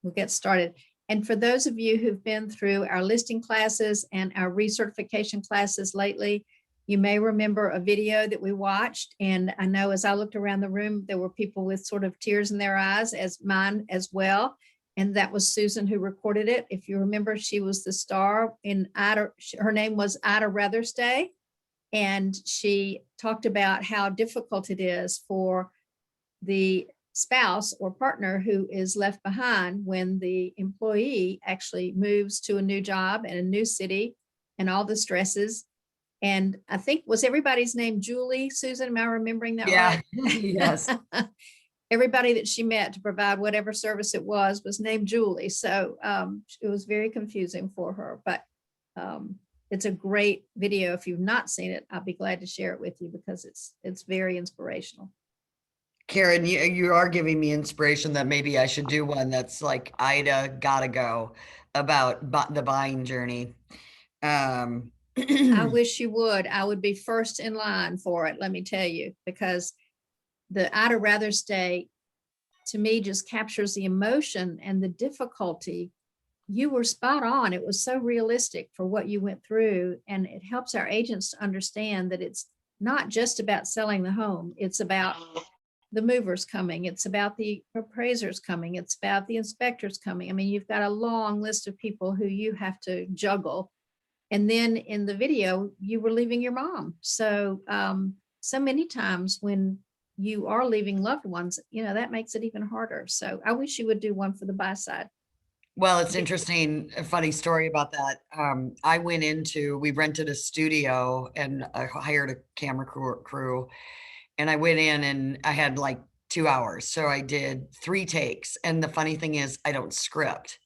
we'll get started. And for those of you who've been through our listing classes and our recertification classes lately, you may remember a video that we watched. And I know as I looked around the room, there were people with sort of tears in their eyes, as mine as well. And that was Susan who recorded it. If you remember, she was the star in Ida. Her name was Ida Ratherstay. And she talked about how difficult it is for the spouse or partner who is left behind when the employee actually moves to a new job and a new city and all the stresses. And I think, was everybody's name Julie, Susan? Am I remembering that right? Yes. Everybody that she met to provide whatever service it was named Julie. So it was very confusing for her, but it's a great video. If you've not seen it, I'll be glad to share it with you because it's very inspirational. Karen, you are giving me inspiration that maybe I should do one that's like Ida Gotta Go about the buying journey. I wish you would. I would be first in line for it, let me tell you, because the Ida Ratherstay, to me, just captures the emotion and the difficulty. You were spot on. It was so realistic for what you went through, and it helps our agents to understand that it's not just about selling the home. It's about the movers coming. It's about the appraisers coming. It's about the inspectors coming. I mean, you've got a long list of people who you have to juggle. And then in the video, you were leaving your mom. So, so many times when you are leaving loved ones, you know, that makes it even harder. So I wish you would do one for the buy side. Well, it's interesting, a funny story about that. We rented a studio and I hired a camera crew, and I went in and I had like 2 hours. So I did 3 takes. And the funny thing is I don't script.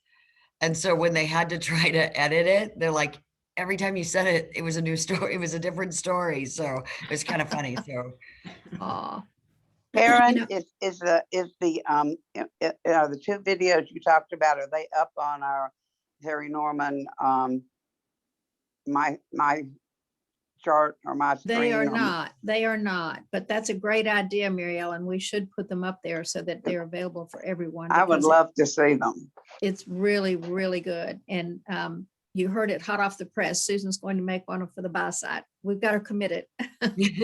And so when they had to try to edit it, they're like, every time you said it, it was a new story. It was a different story. So it was kind of funny. So, Karen, you know, is the 2 videos you talked about, are they up on our Harry Norman my chart or my screen? they are not, but that's a great idea, Mary Ellen. We should put them up there so that they're available for everyone. I would love to see them. It's really, really good. And you heard it hot off the press. Susan's going to make one for the buy side. We've got her committed.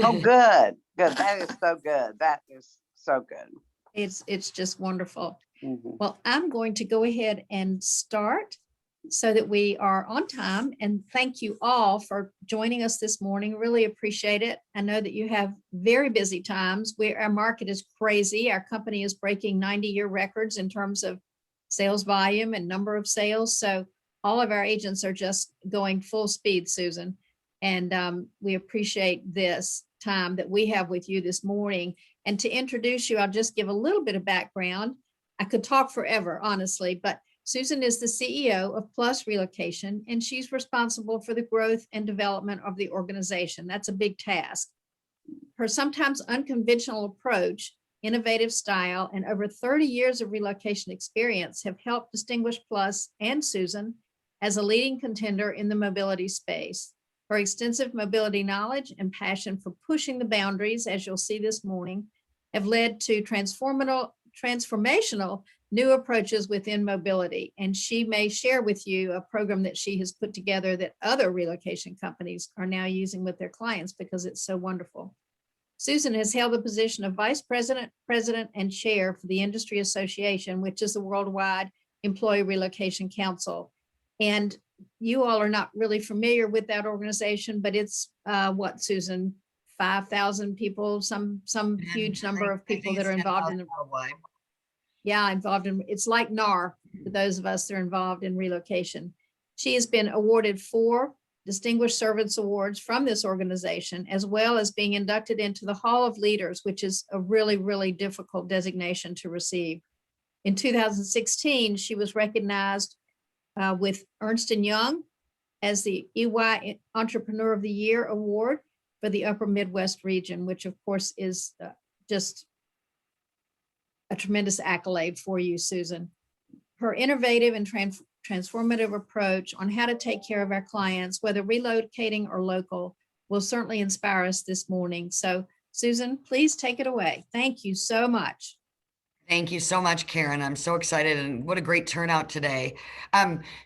Oh, good. That is so good. That is so good. It's just wonderful. Mm-hmm. Well, I'm going to go ahead and start so that we are on time. And thank you all for joining us this morning. Really appreciate it. I know that you have very busy times. Our market is crazy. Our company is breaking 90-year records in terms of sales volume and number of sales. So all of our agents are just going full speed, Susan. And we appreciate this time that we have with you this morning. And to introduce you, I'll just give a little bit of background. I could talk forever, honestly, but Susan is the CEO of Plus Relocation, and she's responsible for the growth and development of the organization. That's a big task. Her sometimes unconventional approach, innovative style, and over 30 years of relocation experience have helped distinguish Plus and Susan as a leading contender in the mobility space. Her extensive mobility knowledge and passion for pushing the boundaries, as you'll see this morning, have led to transformational new approaches within mobility. And she may share with you a program that she has put together that other relocation companies are now using with their clients because it's so wonderful. Susan has held the position of Vice President, President, and Chair for the Industry Association, which is the worldwide Employee Relocation Council. And you all are not really familiar with that organization, but it's what, Susan, 5,000 people, some huge number of people that are involved in the worldwide. Yeah, involved in, it's like NAR for those of us that are involved in relocation. She has been awarded 4 Distinguished Servants Awards from this organization, as well as being inducted into the Hall of Leaders, which is a really, really difficult designation to receive. In 2016, she was recognized with Ernst & Young as the EY Entrepreneur of the Year Award for the Upper Midwest region, which of course is just a tremendous accolade for you, Susan. Her innovative and transformative approach on how to take care of our clients, whether relocating or local, will certainly inspire us this morning. So Susan, please take it away. Thank you so much. Thank you so much, Karen. I'm so excited, and what a great turnout today.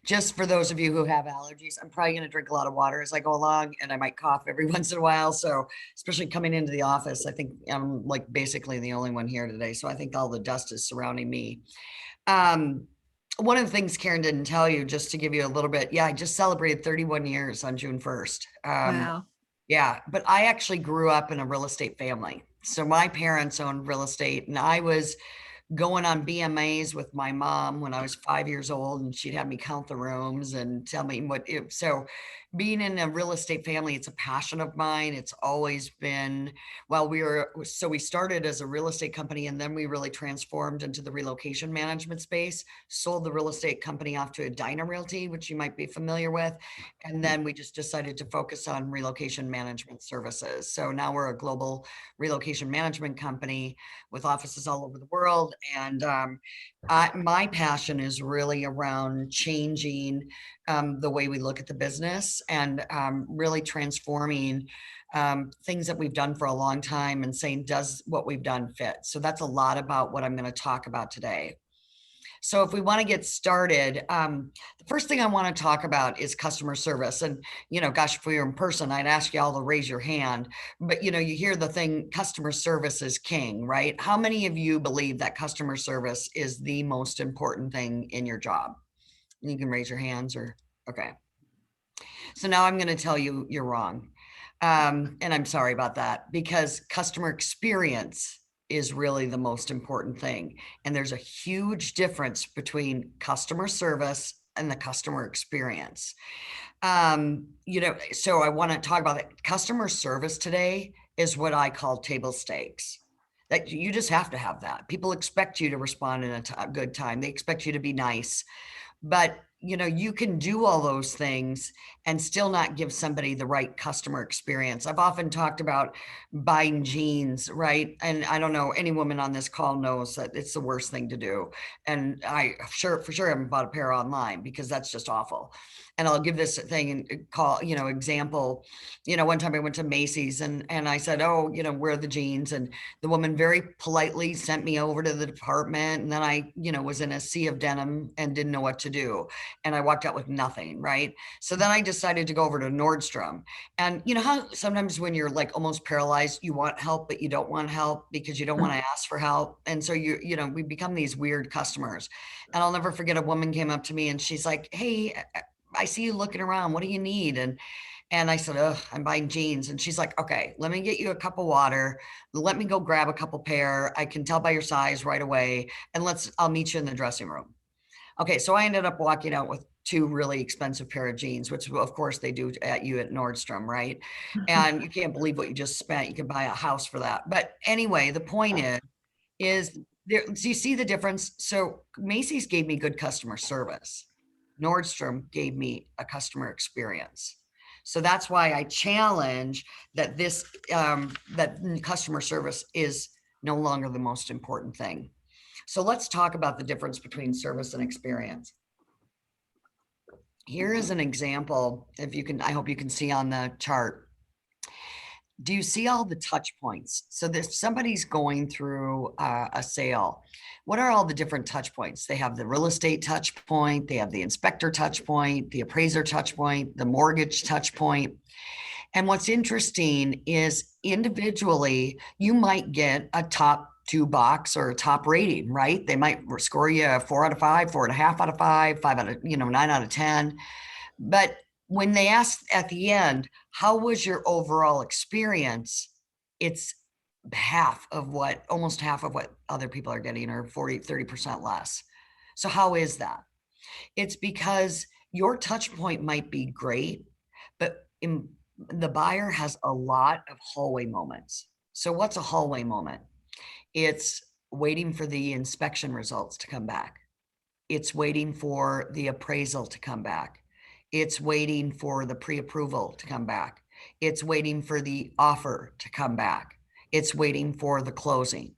Just for those of you who have allergies, I'm probably going to drink a lot of water as I go along, and I might cough every once in a while. So, especially coming into the office, I think I'm like basically the only one here today. So I think all the dust is surrounding me. Um, One of the things Karen didn't tell you, just to give you a little bit, yeah, I just celebrated 31 years on June 1st. Wow. Yeah, but I actually grew up in a real estate family. So my parents owned real estate, and I was going on BMAs with my mom when I was 5 years old, and she'd have me count the rooms and tell me so being in a real estate family, it's a passion of mine. It's always been, well, we started as a real estate company, and then we really transformed into the relocation management space, sold the real estate company off to Edina Realty, which you might be familiar with. And then we just decided to focus on relocation management services. So now we're a global relocation management company with offices all over the world. And my passion is really around changing the way we look at the business, and really transforming things that we've done for a long time and saying, does what we've done fit? So that's a lot about what I'm going to talk about today. So if we want to get started, the first thing I want to talk about is customer service. And, gosh, if we were in person, I'd ask you all to raise your hand. But, you hear the thing, customer service is king, right? How many of you believe that customer service is the most important thing in your job? You can raise your hands okay. So now I'm going to tell you you're wrong. And I'm sorry about that, because customer experience is really the most important thing. And there's a huge difference between customer service and the customer experience. So I want to talk about it. Customer service today is what I call table stakes. That you just have to have that. People expect you to respond in a good time. They expect you to be nice. But you can do all those things and still not give somebody the right customer experience. I've often talked about buying jeans, right? And I don't know, any woman on this call knows that it's the worst thing to do. And I for sure haven't bought a pair online, because that's just awful. And I'll give this thing and example. One time I went to Macy's, and I said, oh, where are the jeans? And the woman very politely sent me over to the department. And then I, was in a sea of denim and didn't know what to do. And I walked out with nothing, right? So then I decided to go over to Nordstrom. And you know how sometimes when you're like almost paralyzed, you want help, but you don't want help because you don't want to ask for help. And so we become these weird customers. And I'll never forget, a woman came up to me and she's like, hey, I see you looking around. What do you need? And I said, oh, I'm buying jeans. And she's like, okay, let me get you a cup of water. Let me go grab a couple pair. I can tell by your size right away. And I'll meet you in the dressing room. Okay. So I ended up walking out with two really expensive pair of jeans, which of course they do at Nordstrom, right? And you can't believe what you just spent. You can buy a house for that. But anyway, the point is there, do you see the difference? So Macy's gave me good customer service. Nordstrom gave me a customer experience. So that's why I challenge that that customer service is no longer the most important thing. So let's talk about the difference between service and experience. Here is an example. If you can, I hope you can see on the chart. Do you see all the touch points? So if somebody's going through a sale, what are all the different touch points? They have the real estate touch point, they have the inspector touch point, the appraiser touch point, the mortgage touch point. And what's interesting is individually, you might get a top 2 box or a top rating, right? They might score you a 4 out of 5, 4.5 out of 5, 5 out of, 9 out of 10. But when they ask at the end, how was your overall experience? It's almost half of what other people are getting, or 30% less. So how is that? It's because your touch point might be great, but the buyer has a lot of hallway moments. So what's a hallway moment? It's waiting for the inspection results to come back. It's waiting for the appraisal to come back. It's waiting for the pre-approval to come back. It's waiting for the offer to come back. It's waiting for the closing.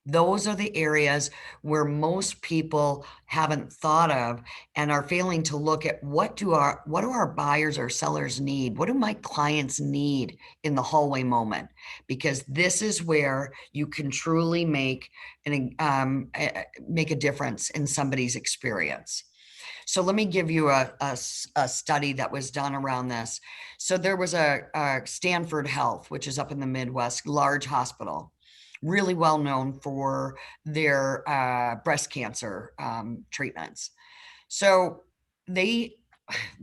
Those are the areas where most people haven't thought of and are failing to look at what do our buyers or sellers need? What do my clients need in the hallway moment? Because this is where you can truly make a difference in somebody's experience. So let me give you a study that was done around this. So there was a Stanford Health, which is up in the Midwest, large hospital, really well known for their breast cancer treatments. So they,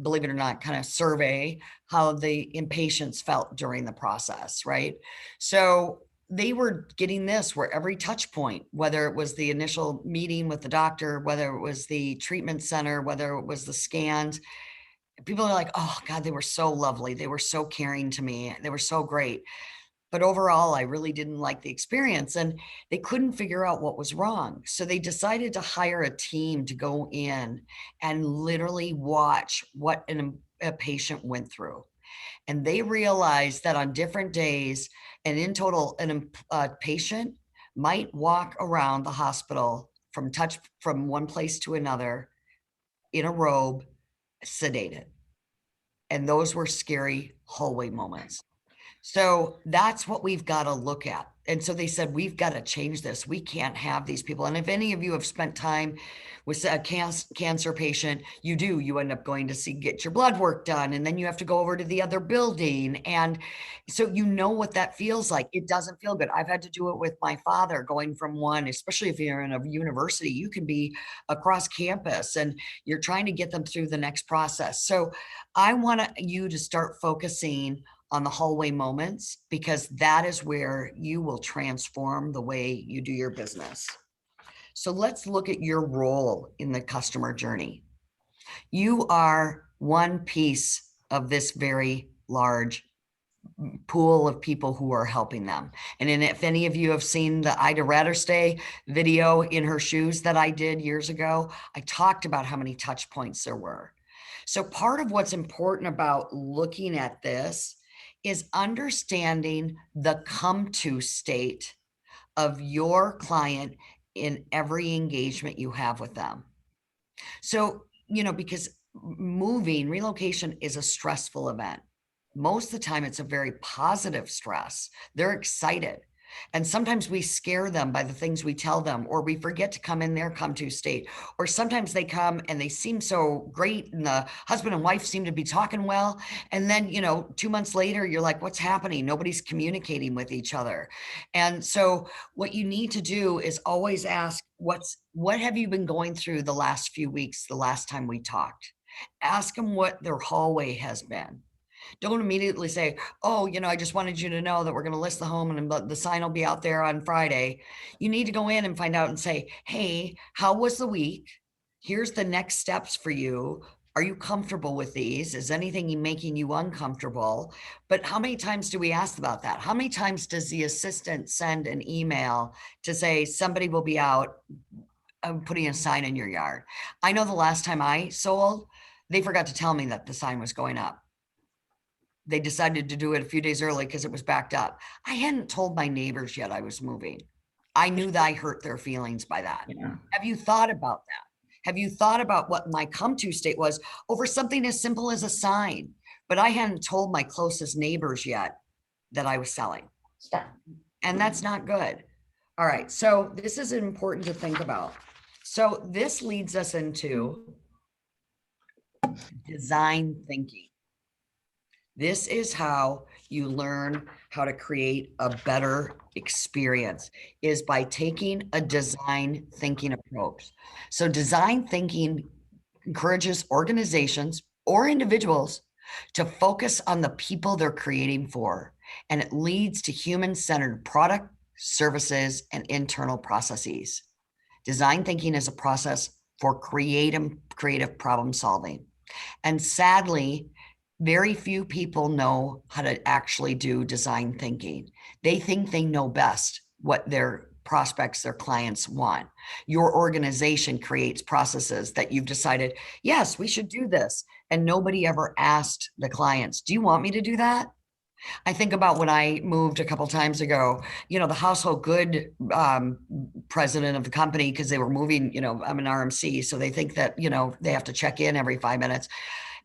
believe it or not, kind of survey how the inpatients felt during the process, right? So they were getting this where every touch point, whether it was the initial meeting with the doctor, whether it was the treatment center, whether it was the scans, people are like, oh God, they were so lovely. They were so caring to me. They were so great. But overall, I really didn't like the experience, and they couldn't figure out what was wrong. So they decided to hire a team to go in and literally watch what a patient went through. And they realized that on different days, and in total, a patient might walk around the hospital from one place to another in a robe, sedated. And those were scary hallway moments. So that's what we've got to look at. And so they said, we've got to change this. We can't have these people. And if any of you have spent time with a cancer patient, you end up going to get your blood work done. And then you have to go over to the other building. And so you know what that feels like. It doesn't feel good. I've had to do it with my father, going from one, especially if you're in a university, you can be across campus and you're trying to get them through the next process. So I want you to start focusing on the hallway moments, because that is where you will transform the way you do your business. So let's look at your role in the customer journey. You are one piece of this very large pool of people who are helping them. And if any of you have seen the I'd Rather Stay video in her shoes that I did years ago, I talked about how many touch points there were. So part of what's important about looking at this is understanding the come to state of your client in every engagement you have with them. So, because relocation is a stressful event. Most of the time, it's a very positive stress. They're excited. And sometimes we scare them by the things we tell them, or we forget to come in their come to state. Or sometimes they come and they seem so great, and the husband and wife seem to be talking well. And then, 2 months later, you're like, what's happening? Nobody's communicating with each other. And so what you need to do is always ask, what have you been going through the last few weeks, the last time we talked? Ask them what their hallway has been. Don't immediately say, oh, I just wanted you to know that we're going to list the home and the sign will be out there on Friday. You need to go in and find out and say, hey, how was the week? Here's the next steps for you. Are you comfortable with these? Is anything making you uncomfortable? But how many times do we ask about that? How many times does the assistant send an email to say somebody will be out putting a sign in your yard? I know the last time I sold, they forgot to tell me that the sign was going up. They decided to do it a few days early because it was backed up. I hadn't told my neighbors yet I was moving. I knew that I hurt their feelings by that. Yeah. Have you thought about that? Have you thought about what my come to state was over something as simple as a sign? But I hadn't told my closest neighbors yet that I was selling. Stop. And that's not good. All right. So this is important to think about. So this leads us into design thinking. This is how you learn how to create a better experience, is by taking a design thinking approach. So design thinking encourages organizations or individuals to focus on the people they're creating for, and it leads to human-centered product, services, and internal processes. Design thinking is a process for creative problem solving. And sadly, very few people know how to actually do design thinking. They think they know best what their prospects, their clients want. Your organization creates processes that you've decided, yes, we should do this. And nobody ever asked the clients, do you want me to do that? I think about when I moved a couple times ago, the household good president of the company, because they were moving, I'm an RMC, so they think that, they have to check in every 5 minutes.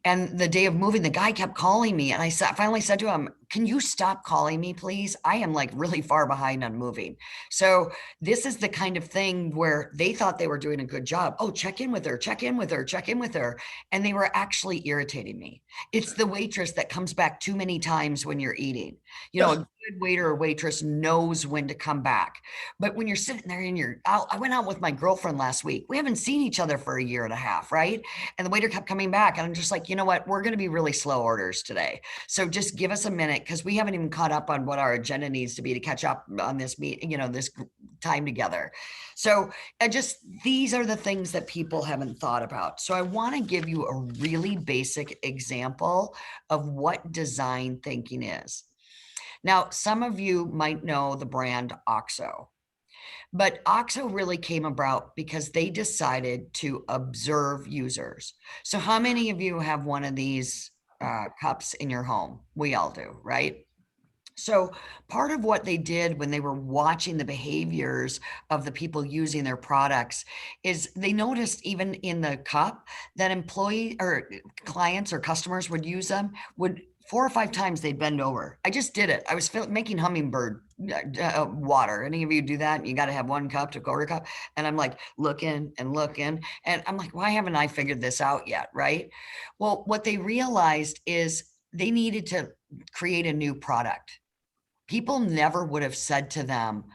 And the day of moving, the guy kept calling me. And I finally said to him, can you stop calling me, please? I am like really far behind on moving. So this is the kind of thing where they thought they were doing a good job. Oh, check in with her, check in with her, check in with her. And they were actually irritating me. It's the waitress that comes back too many times when you're eating. A good waiter or waitress knows when to come back. But when you're sitting there I went out with my girlfriend last week. We haven't seen each other for a year and a half, right? And the waiter kept coming back. And I'm just like, you know what? We're going to be really slow orders today. So just give us a minute, because we haven't even caught up on what our agenda needs to be to catch up on this this time together. So these are the things that people haven't thought about. So I want to give you a really basic example of what design thinking is. Now, some of you might know the brand OXO. But OXO really came about because they decided to observe users. So how many of you have one of these cups in your home? We all do, right? So part of what they did when they were watching the behaviors of the people using their products is they noticed, even in the cup, that employee or clients or customers would use them, would 4 or 5 times they'd bend over. I just did it. I was making hummingbird water. Any of you do that? You got to have 1 cup to quarter cup. And I'm like looking and looking. And I'm like, why haven't I figured this out yet? Right. Well, what they realized is they needed to create a new product. People never would have said to them,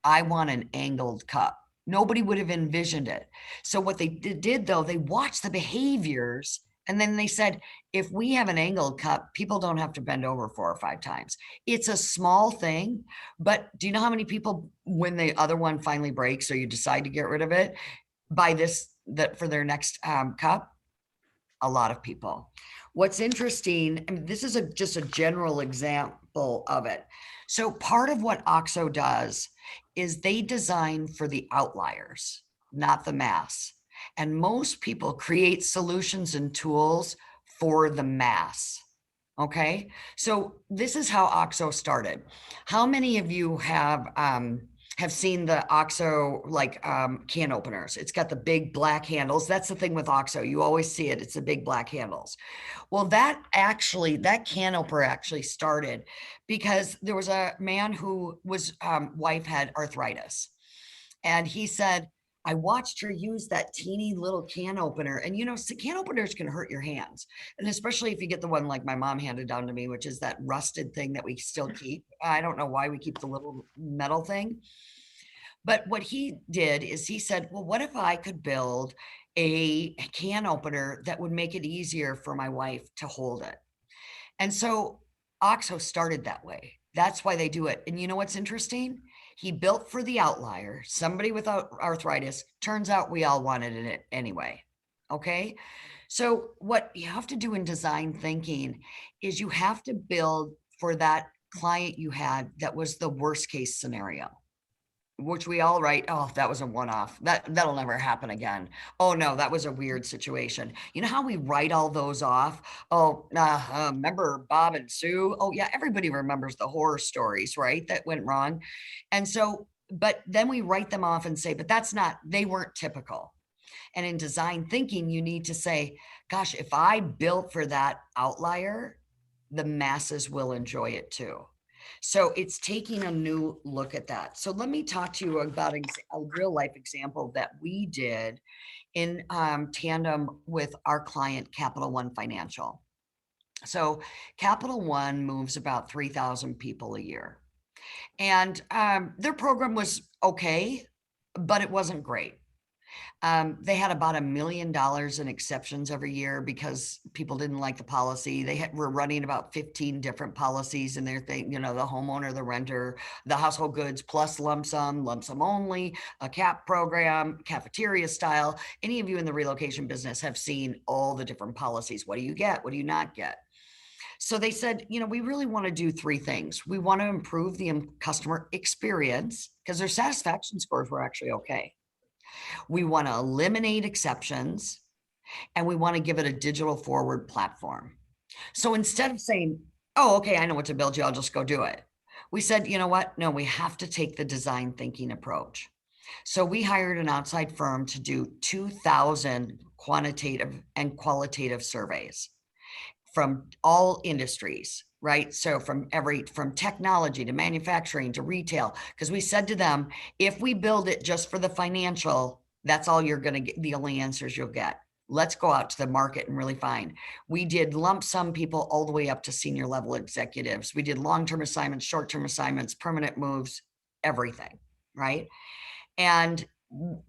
I want an angled cup. Nobody would have envisioned it. So what they did though, they watched the behaviors, and then they said, if we have an angled cup, people don't have to bend over 4 or 5 times. It's a small thing, but do you know how many people, when the other one finally breaks or you decide to get rid of it, buy that for their next cup? A lot of people. What's interesting, I mean, this is just a general example of it. So part of what OXO does is they design for the outliers, not the mass. And most people create solutions and tools for the mass. Okay, so this is how OXO started. How many of you have seen the OXO can openers? It's got the big black handles. That's the thing with OXO. You always see it. It's the big black handles. Well, that can opener actually started because there was a man who was wife had arthritis, and he said, I watched her use that teeny little can opener. And can openers can hurt your hands. And especially if you get the one like my mom handed down to me, which is that rusted thing that we still keep. I don't know why we keep the little metal thing. But what he did is he said, well, what if I could build a can opener that would make it easier for my wife to hold it? And so OXO started that way. That's why they do it. And you know what's interesting? He built for the outlier, somebody without arthritis. Turns out we all wanted it anyway. Okay. So what you have to do in design thinking is you have to build for that client you had that was the worst case scenario, which we all write, oh, that was a one-off. That'll never happen again. Oh no, that was a weird situation. You know how we write all those off? Oh, remember Bob and Sue? Oh yeah, everybody remembers the horror stories, right? That went wrong. And so, but then we write them off and say, but they weren't typical. And in design thinking, you need to say, gosh, if I built for that outlier, the masses will enjoy it too. So it's taking a new look at that. So let me talk to you about a real life example that we did in tandem with our client, Capital One Financial. So Capital One moves about 3,000 people a year. And their program was okay, but it wasn't great. They had about $1 million in exceptions every year because people didn't like the policy. Were running about 15 different policies in their thing, the homeowner, the renter, the household goods, plus lump sum only, a cap program, cafeteria style. Any of you in the relocation business have seen all the different policies. What do you get? What do you not get? So they said, we really want to do 3 things. We want to improve the customer experience because their satisfaction scores were actually okay. We want to eliminate exceptions, and we want to give it a digital forward platform. So instead of saying, oh, okay, I know what to build you. I'll just go do it. We said, you know what? No, we have to take the design thinking approach. So we hired an outside firm to do 2,000 quantitative and qualitative surveys from all industries, right? So from technology to manufacturing to retail, because we said to them, if we build it just for the financial, that's all you're going to get, the only answers you'll get. Let's go out to the market and really find. We did lump sum people all the way up to senior level executives. We did long-term assignments, short-term assignments, permanent moves, everything, right? And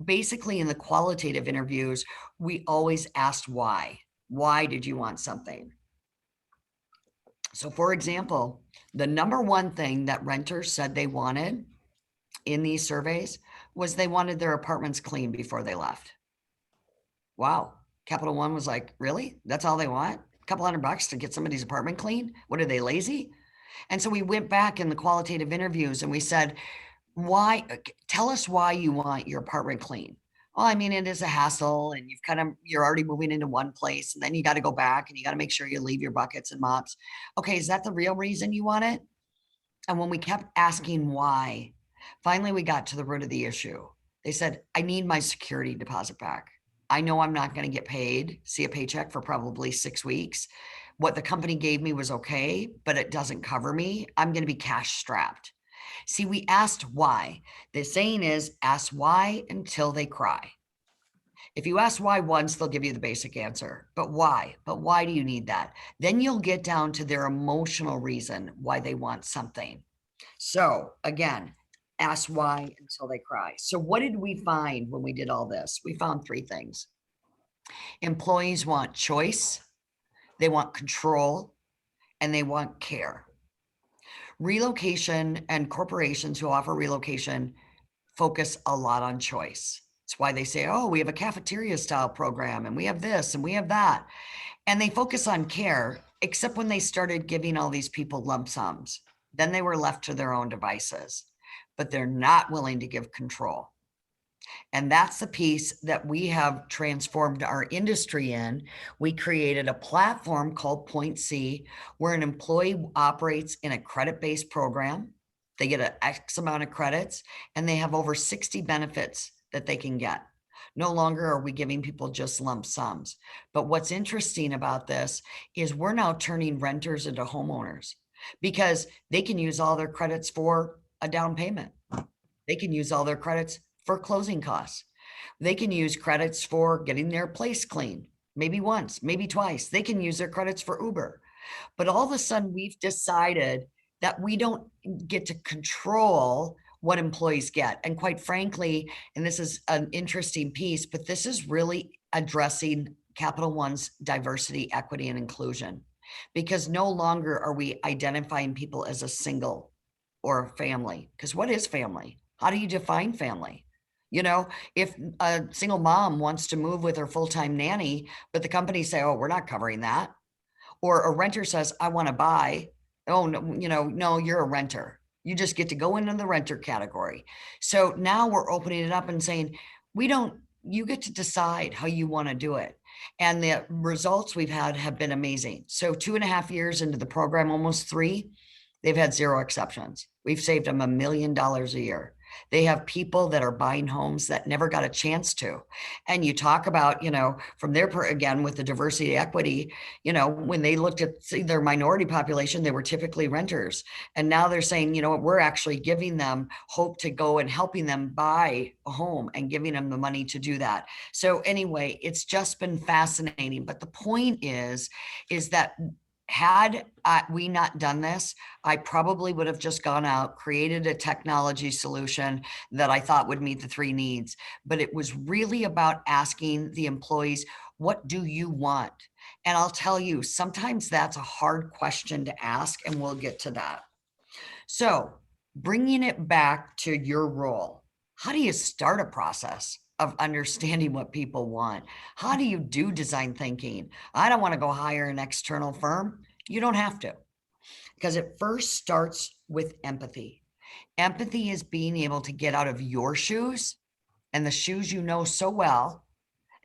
basically in the qualitative interviews, we always asked why. Why did you want something? So for example, the number one thing that renters said they wanted in these surveys was they wanted their apartments clean before they left. Wow. Capital One was like, really? That's all they want? A couple $100 to get somebody's apartment clean? What are they, lazy? And so we went back in the qualitative interviews and we said, why, tell us why you want your apartment clean. Well, I mean, it is a hassle and you're already moving into one place and then you got to go back and you got to make sure you leave your buckets and mops. Okay, is that the real reason you want it? And when we kept asking why, finally we got to the root of the issue. They said, I need my security deposit back. I know I'm not going to get paid, see a paycheck for probably 6 weeks. What the company gave me was okay, but it doesn't cover me. I'm going to be cash strapped. See, we asked why. The saying is, ask why until they cry. If you ask why once, they'll give you the basic answer. But why? But why do you need that? Then you'll get down to their emotional reason why they want something. So again, ask why until they cry. So what did we find when we did all this? We found 3 things. Employees want choice, they want control, and they want care. Relocation and corporations who offer relocation focus a lot on choice. It's why they say, oh, we have a cafeteria style program and we have this and we have that. And they focus on care, except when they started giving all these people lump sums. Then they were left to their own devices, but they're not willing to give control. And that's the piece that we have transformed our industry in. We created a platform called Point C, where an employee operates in a credit-based program. They get an X amount of credits, and they have over 60 benefits that they can get. No longer are we giving people just lump sums. But what's interesting about this is we're now turning renters into homeowners because they can use all their credits for a down payment. They can use all their credits for closing costs. They can use credits for getting their place clean, maybe once, maybe twice. They can use their credits for Uber. But all of a sudden, we've decided that we don't get to control what employees get. And quite frankly, and this is an interesting piece, but this is really addressing Capital One's diversity, equity, and inclusion, because no longer are we identifying people as a single or a family. Because what is family? How do you define family? You know, if a single mom wants to move with her full-time nanny, but the company say, oh, we're not covering that. Or a renter says, I want to buy. Oh, no, no, you're a renter. You just get to go into the renter category. So now we're opening it up and saying, you get to decide how you want to do it. And the results we've had have been amazing. So 2.5 years into the program, almost 3, they've had 0 exceptions. We've saved them $1 million a year. They have people that are buying homes that never got a chance to. And you talk about, from their, again, with the diversity equity, when they looked at their minority population, they were typically renters. And now they're saying, we're actually giving them hope to go and helping them buy a home and giving them the money to do that. So anyway, it's just been fascinating. But the point is that had we not done this, I probably would have just gone out, created a technology solution that I thought would meet the 3 needs. But it was really about asking the employees, what do you want? And I'll tell you, sometimes that's a hard question to ask, and we'll get to that. So bringing it back to your role, how do you start a process of understanding what people want? How do you do design thinking? I don't want to go hire an external firm. You don't have to, because it first starts with empathy. Empathy is being able to get out of your shoes and the shoes you know so well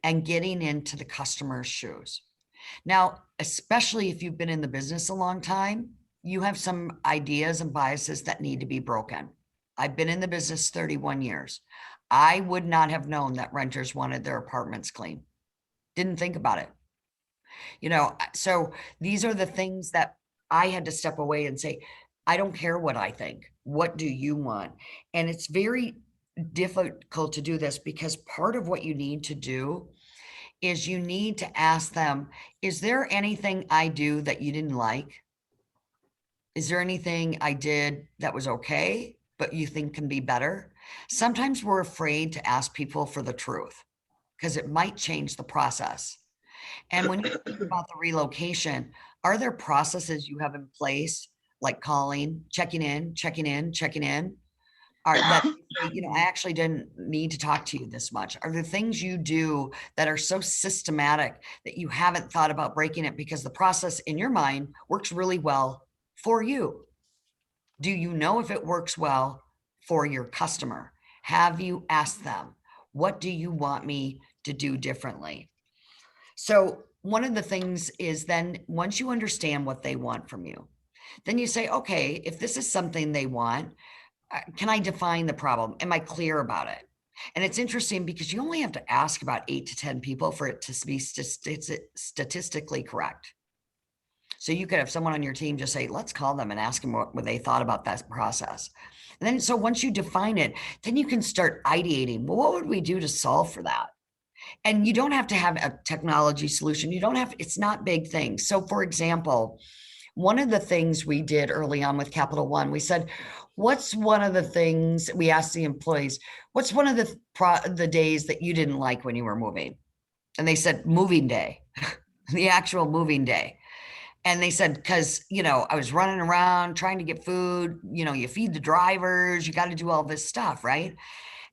and getting into the customer's shoes. Now, especially if you've been in the business a long time, you have some ideas and biases that need to be broken. I've been in the business 31 years. I would not have known that renters wanted their apartments clean. Didn't think about it. So these are the things that I had to step away and say, I don't care what I think. What do you want? And it's very difficult to do this because part of what you need to do is you need to ask them, is there anything I do that you didn't like? Is there anything I did that was okay, but you think can be better? Sometimes we're afraid to ask people for the truth because it might change the process. And when you think about the relocation, are there processes you have in place, like calling, checking in, checking in, checking in? Are that, I actually didn't need to talk to you this much. Are there things you do that are so systematic that you haven't thought about breaking it because the process in your mind works really well for you? Do you know if it works well for your customer? Have you asked them, what do you want me to do differently? So one of the things is then once you understand what they want from you, then you say, okay, if this is something they want, can I define the problem? Am I clear about it? And it's interesting because you only have to ask about 8 to 10 people for it to be statistically correct. So you could have someone on your team just say, let's call them and ask them what they thought about that process. And then, so once you define it, then you can start ideating. Well, what would we do to solve for that? And you don't have to have a technology solution. You don't have, it's not big things. So for example, one of the things we did early on with Capital One, we said, what's one of the things we asked the employees, what's one of the days that you didn't like when you were moving? And they said, moving day, the actual moving day. And they said, because, I was running around trying to get food, you feed the drivers, you got to do all this stuff, right?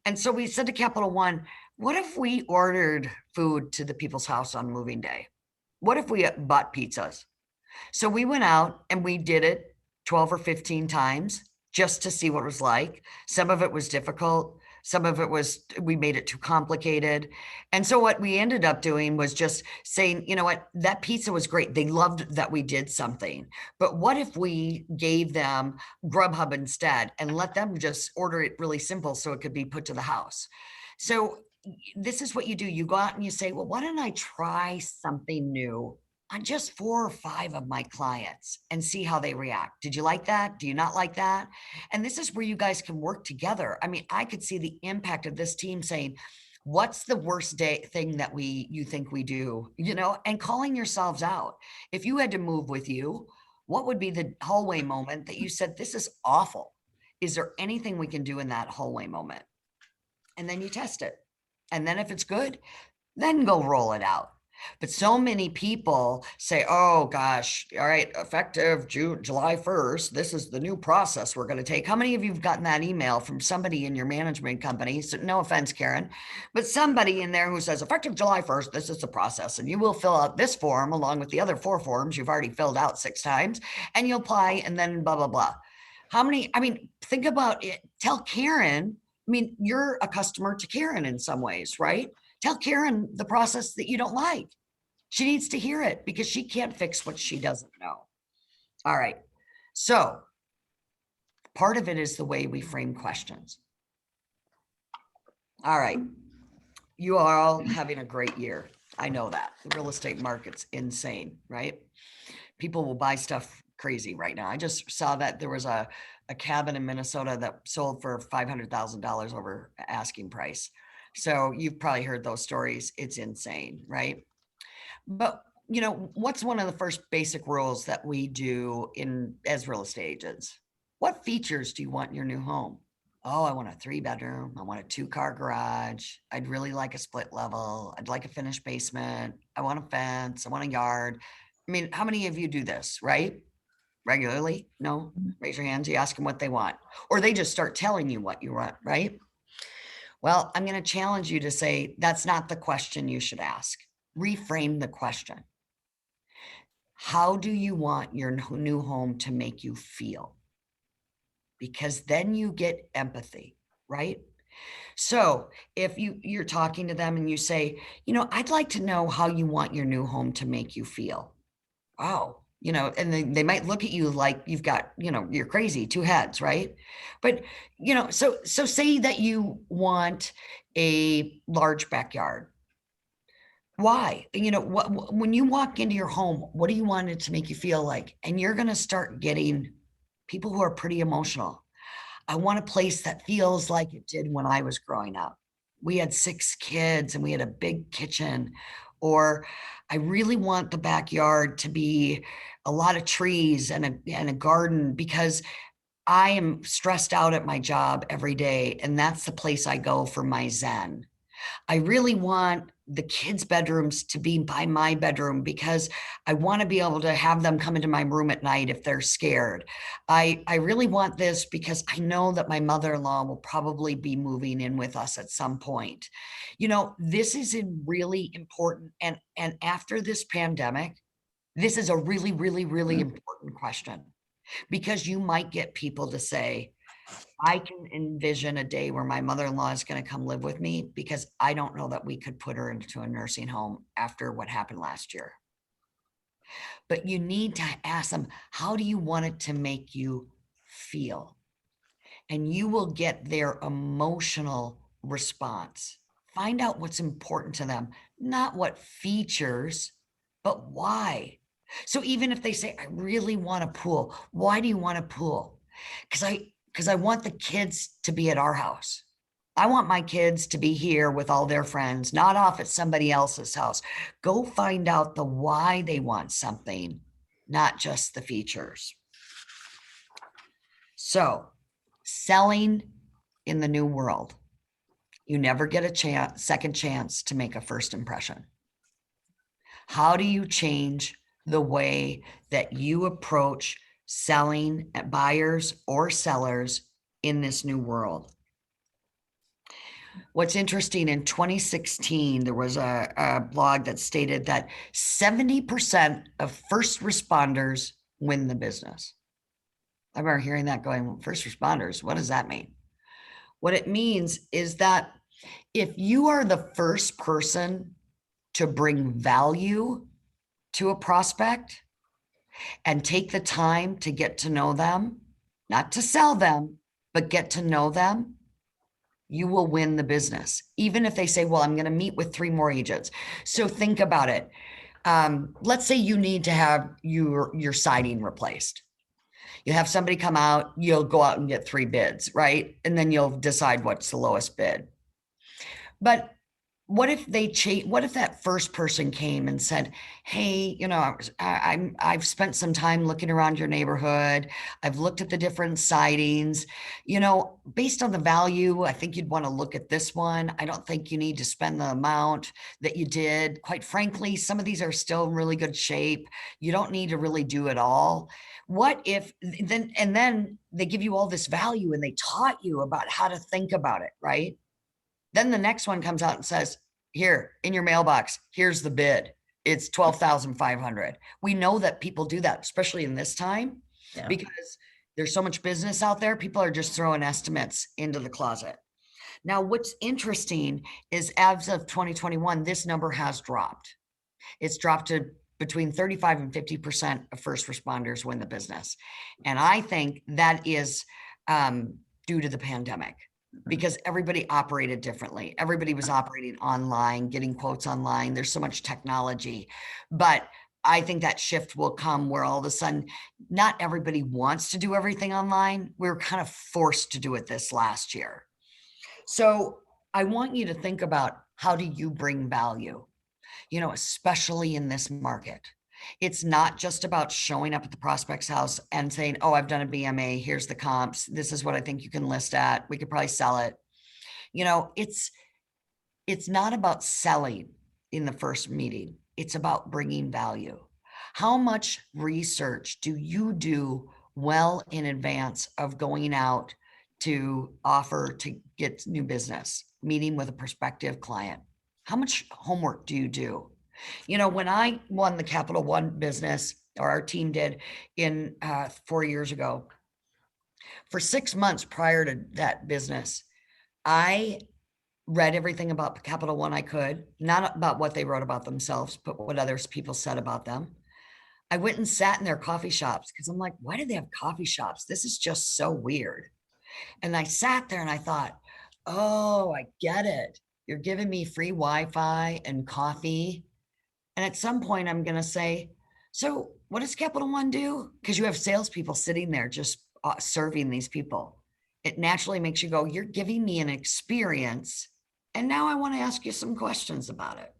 And so we said to Capital One, what if we ordered food to the people's house on moving day? What if we bought pizzas? So we went out and we did it 12 or 15 times just to see what it was like. Some of it was difficult. Some of it was, we made it too complicated. And so what we ended up doing was just saying, you know what, that pizza was great. They loved that we did something. But what if we gave them Grubhub instead and let them just order it really simple so it could be put to the house? So this is what you do. You go out and you say, well, why don't I try something new on just 4 or 5 of my clients and see how they react? Did you like that? Do you not like that? And this is where you guys can work together. I mean, I could see the impact of this team saying, what's the worst thing that you think we do, and calling yourselves out. If you had to move with you, what would be the hallway moment that you said, this is awful? Is there anything we can do in that hallway moment? And then you test it. And then if it's good, then go roll it out. But so many people say, oh gosh, all right, effective July 1st, this is the new process we're going to take. How many of you have gotten that email from somebody in your management company? So no offense, Karen, but somebody in there who says effective July 1st, this is the process. And you will fill out this form along with the other 4 forms you've already filled out 6 times, and you'll apply and then blah, blah, blah. Think about it. Tell Karen, you're a customer to Karen in some ways, right? Tell Karen the process that you don't like. She needs to hear it because she can't fix what she doesn't know. All right. So part of it is the way we frame questions. All right. You are all having a great year. I know that. The real estate market's insane, right? People will buy stuff crazy right now. I just saw that there was a cabin in Minnesota that sold for $500,000 over asking price. So you've probably heard those stories. It's insane, right? But what's one of the first basic rules that we do as real estate agents? What features do you want in your new home? Oh, I want a 3-bedroom. I want a 2-car garage. I'd really like a split level. I'd like a finished basement. I want a fence. I want a yard. How many of you do this, right? Regularly? No? Raise your hands. You ask them what they want, or they just start telling you what you want, right? Well, I'm going to challenge you to say, that's not the question you should ask. Reframe the question. How do you want your new home to make you feel? Because then you get empathy, right? So if you're talking to them and you say, I'd like to know how you want your new home to make you feel. Oh, and they might look at you like you've got, you're crazy, two heads, right? But, so say that you want a large backyard. Why? When you walk into your home, what do you want it to make you feel like? And you're going to start getting people who are pretty emotional. I want a place that feels like it did when I was growing up. We had 6 kids and we had a big kitchen. Or I really want the backyard to be a lot of trees and a garden, because I am stressed out at my job every day. And that's the place I go for my zen. I really want the kids' bedrooms to be by my bedroom, because I want to be able to have them come into my room at night if they're scared. I really want this because I know that my mother-in-law will probably be moving in with us at some point. This is really important. And after this pandemic, this is a really, really, really important question, because you might get people to say, I can envision a day where my mother-in-law is going to come live with me, because I don't know that we could put her into a nursing home after what happened last year. But you need to ask them, how do you want it to make you feel? And you will get their emotional response. Find out what's important to them, not what features, but why. So even if they say, I really want a pool, why do you want a pool? Because I want the kids to be at our house. I want my kids to be here with all their friends, not off at somebody else's house. Go find out the why they want something, not just the features. So, selling in the new world, you never get a second chance to make a first impression. How do you change the way that you approach selling at buyers or sellers in this new world? What's interesting, in 2016, there was a blog that stated that 70% of first responders win the business. I remember hearing that going, well, first responders, what does that mean? What it means is that if you are the first person to bring value to a prospect and take the time to get to know them, not to sell them, but get to know them, you will win the business. Even if they say, well, I'm going to meet with 3 more agents. So think about it. Let's say you need to have your siding replaced. You have somebody come out, you'll go out and get 3 bids, right? And then you'll decide what's the lowest bid. But what if what if that first person came and said, hey, I've spent some time looking around your neighborhood. I've looked at the different sidings, based on the value, I think you'd want to look at this one. I don't think you need to spend the amount that you did. Quite frankly, some of these are still in really good shape. You don't need to really do it all. What if then they give you all this value and they taught you about how to think about it, right? Then the next one comes out and says, here in your mailbox, here's the bid. It's 12,500. We know that people do that, especially in this time, because there's so much business out there. People are just throwing estimates into the closet. Now, what's interesting is as of 2021, this number has dropped. It's dropped to between 35 and 50% of first responders win the business. And I think that is due to the pandemic, because everybody operated differently. Everybody was operating online, getting quotes online. There's so much technology, but I think that shift will come where all of a sudden, not everybody wants to do everything online. We were kind of forced to do it this last year. So I want you to think about, how do you bring value, especially in this market? It's not just about showing up at the prospect's house and saying, oh, I've done a BMA. Here's the comps. This is what I think you can list at. We could probably sell it. It's not about selling in the first meeting. It's about bringing value. How much research do you do well in advance of going out to offer to get new business, meeting with a prospective client? How much homework do you do? When I won the Capital One business, or our team did in 4 years ago, for 6 months prior to that business, I read everything about Capital One I could, not about what they wrote about themselves, but what other people said about them. I went and sat in their coffee shops because I'm like, why do they have coffee shops? This is just so weird. And I sat there and I thought, oh, I get it. You're giving me free Wi-Fi and coffee. And at some point, I'm going to say, so what does Capital One do? Because you have salespeople sitting there just serving these people. It naturally makes you go, you're giving me an experience. And now I want to ask you some questions about it.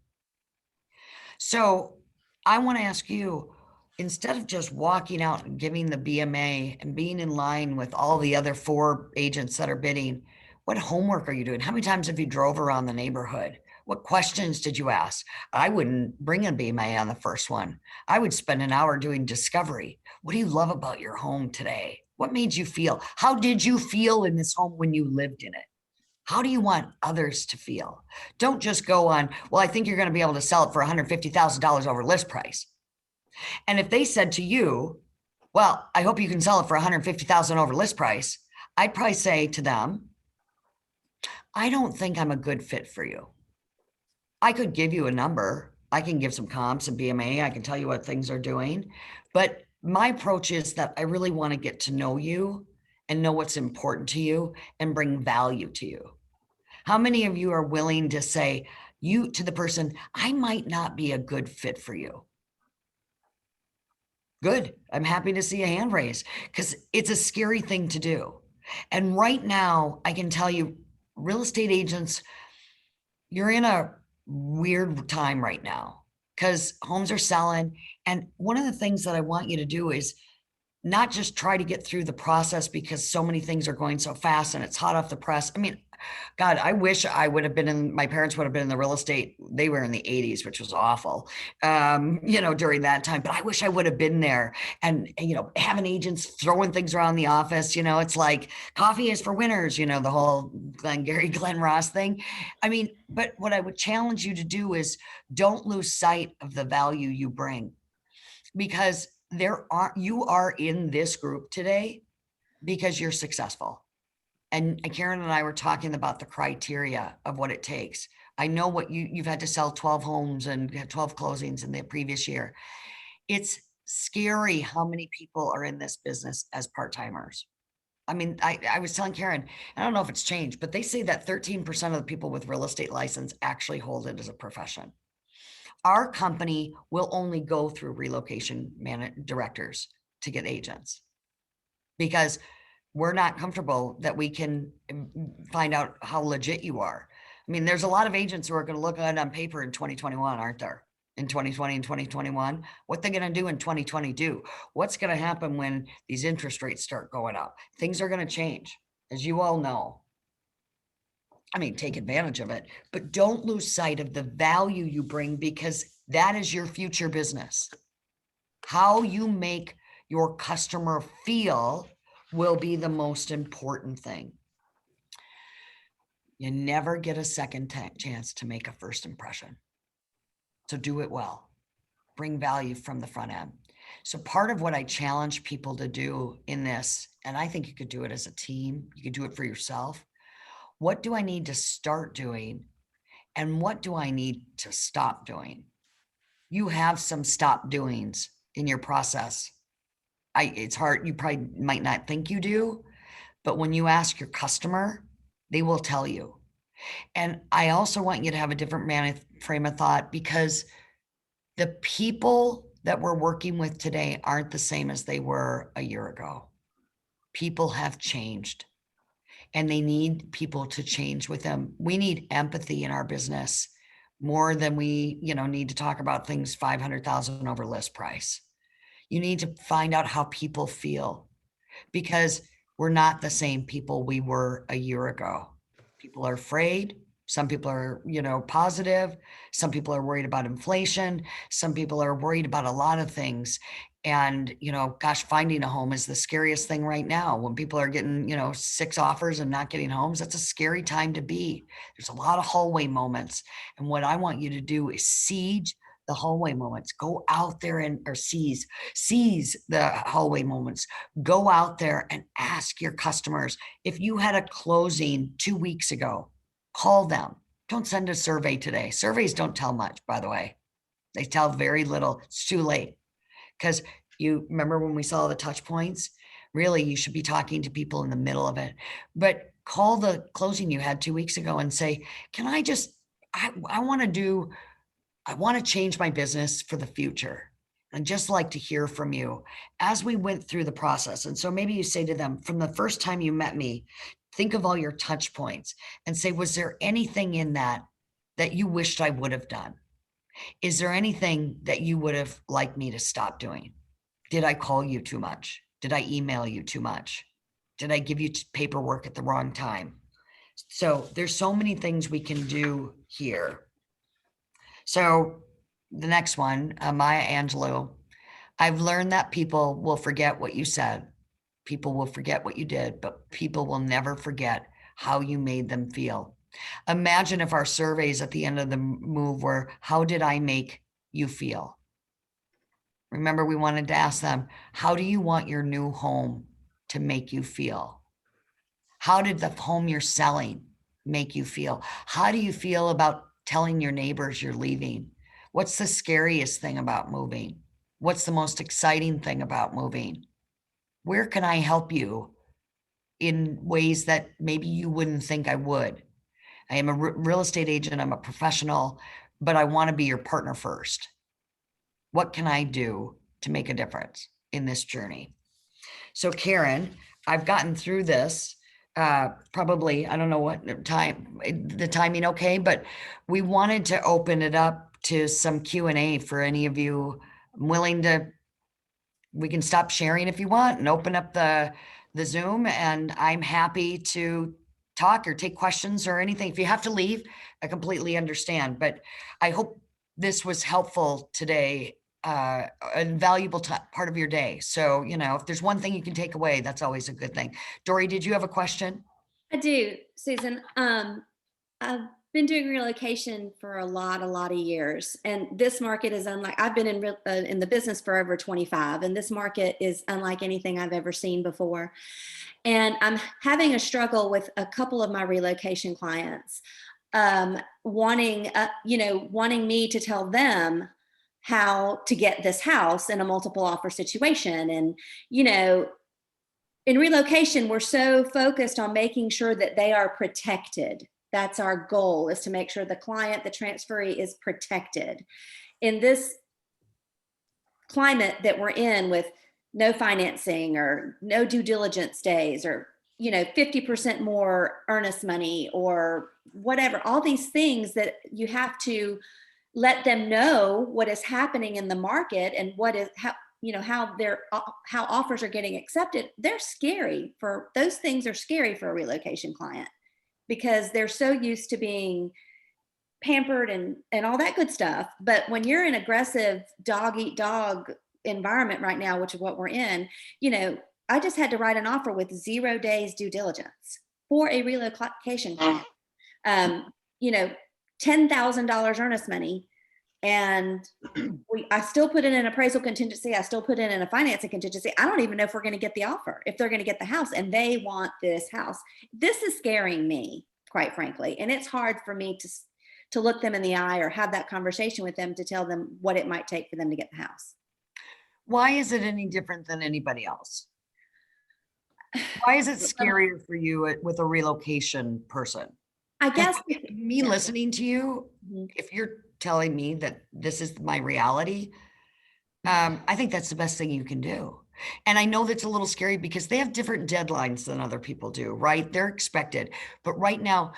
So I want to ask you, instead of just walking out and giving the BMA and being in line with all the other 4 agents that are bidding, what homework are you doing? How many times have you drove around the neighborhood? What questions did you ask? I wouldn't bring a BMA on the first one. I would spend an hour doing discovery. What do you love about your home today? What made you feel? How did you feel in this home when you lived in it? How do you want others to feel? Don't just go on, well, I think you're going to be able to sell it for $150,000 over list price. And if they said to you, well, I hope you can sell it for $150,000 over list price, I'd probably say to them, I don't think I'm a good fit for you. I could give you a number. I can give some comps and BMA. I can tell you what things are doing. But my approach is that I really want to get to know you and know what's important to you and bring value to you. How many of you are willing to say you to the person, I might not be a good fit for you? Good. I'm happy to see a hand raise because it's a scary thing to do. And right now, I can tell you, real estate agents, you're in a weird time right now because homes are selling. And one of the things that I want you to do is not just try to get through the process because so many things are going so fast and it's hot off the press. I mean, God, I wish I would have been my parents would have been in the real estate. They were in the 80s, which was awful, during that time. But I wish I would have been there and, having agents throwing things around the office. It's like coffee is for winners, the whole Glenn Ross thing. I mean, but what I would challenge you to do is don't lose sight of the value you bring, because you are in this group today because you're successful. And Karen and I were talking about the criteria of what it takes. I know what you've had to sell 12 homes and had 12 closings in the previous year. It's scary how many people are in this business as part-timers. I mean, I was telling Karen, I don't know if it's changed, but they say that 13% of the people with real estate license actually hold it as a profession. Our company will only go through relocation directors to get agents because we're not comfortable that we can find out how legit you are. I mean, there's a lot of agents who are going to look at it on paper in 2021, aren't there? In 2020 and 2021, what they're going to do in 2022? What's going to happen when these interest rates start going up? Things are going to change, as you all know. I mean, take advantage of it, but don't lose sight of the value you bring because that is your future business. How you make your customer feel will be the most important thing. You never get a second chance to make a first impression. So do it well. Bring value from the front end. So part of what I challenge people to do in this, and I think you could do it as a team, you could do it for yourself. What do I need to start doing? And what do I need to stop doing? You have some stop doings in your process. It's hard. You probably might not think you do, but when you ask your customer, they will tell you. And I also want you to have a different frame of thought because the people that we're working with today aren't the same as they were a year ago. People have changed and they need people to change with them. We need empathy in our business more than we, need to talk about things 500,000 over list price. You need to find out how people feel because we're not the same people we were a year ago. People are afraid. Some people are, positive. Some people are worried about inflation. Some people are worried about a lot of things. And, gosh, finding a home is the scariest thing right now. When people are getting, 6 offers and not getting homes, that's a scary time to be. There's a lot of hallway moments. And what I want you to do is siege the hallway moments. Go out there or seize the hallway moments. Go out there and ask your customers. If you had a closing 2 weeks ago, call them. Don't send a survey today. Surveys don't tell much, by the way. They tell very little. It's too late. Because you remember when we saw the touch points, really, you should be talking to people in the middle of it. But call the closing you had 2 weeks ago and say, can I just, I want to change my business for the future. I'd just like to hear from you as we went through the process. And so maybe you say to them, from the first time you met me, think of all your touch points and say, was there anything in that that you wished I would have done? Is there anything that you would have liked me to stop doing? Did I call you too much? Did I email you too much? Did I give you paperwork at the wrong time? So there's so many things we can do here. So the next one, Maya Angelou, I've learned that people will forget what you said. People will forget what you did, but people will never forget how you made them feel. Imagine if our surveys at the end of the move were, how did I make you feel? Remember, we wanted to ask them, how do you want your new home to make you feel? How did the home you're selling make you feel? How do you feel about telling your neighbors you're leaving? What's the scariest thing about moving? What's the most exciting thing about moving? Where can I help you in ways that maybe you wouldn't think I would? I am a real estate agent. I'm a professional, but I want to be your partner first. What can I do to make a difference in this journey? So Karen, I've gotten through this probably, I don't know what time, the timing okay, but we wanted to open it up to some Q&A for any of you. I'm willing to, we can stop sharing if you want and open up the Zoom, and I'm happy to talk or take questions or anything. If you have to leave, I completely understand, but I hope this was helpful today, a valuable part of your day. So, you know, if there's one thing you can take away, that's always a good thing. Dory, did you have a question? I do, Susan. I've been doing relocation for a lot of years, and this market is unlike. I've been in the business for over 25, and this market is unlike anything I've ever seen before. And I'm having a struggle with a couple of my relocation clients, wanting me to tell them how to get this house in a multiple offer situation. And, you know, in relocation, we're so focused on making sure that they are protected. That's our goal, is to make sure the client, the transferee, is protected. In this climate that we're in, with no financing or no due diligence days, or 50% more earnest money or whatever, all these things that you have to let them know what is happening in the market and what is how offers are getting accepted. They're scary. For those things are scary for a relocation client, because they're so used to being pampered and all that good stuff. But when you're in aggressive dog eat dog environment right now, which is what we're in, I just had to write an offer with 0 days due diligence for a relocation client. $10,000 earnest money. And I still put in an appraisal contingency. I still put in a financing contingency. I don't even know if we're going to get the offer, if they're going to get the house, and they want this house. This is scaring me, quite frankly. And it's hard for me to look them in the eye or have that conversation with them to tell them what it might take for them to get the house. Why is it any different than anybody else? Why is it scarier for you with a relocation person? I guess Me listening to you, Mhm. if you're telling me that this is my reality, I think that's the best thing you can do. And I know that's a little scary because they have different deadlines than other people do, right? They're expected. But right now,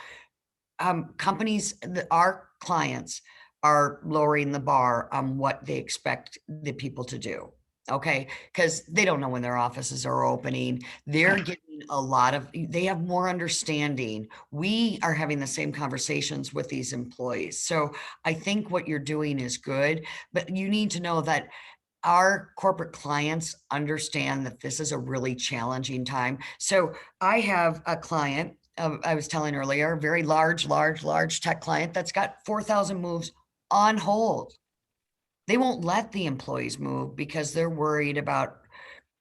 companies, our clients are lowering the bar on what they expect the people to do. Okay. Because they don't know when their offices are opening. They're getting they have more understanding. We are having the same conversations with these employees. So I think what you're doing is good, but you need to know that our corporate clients understand that this is a really challenging time. So I have a client, I was telling earlier, a very large tech client that's got 4,000 moves on hold. They won't let the employees move because they're worried about,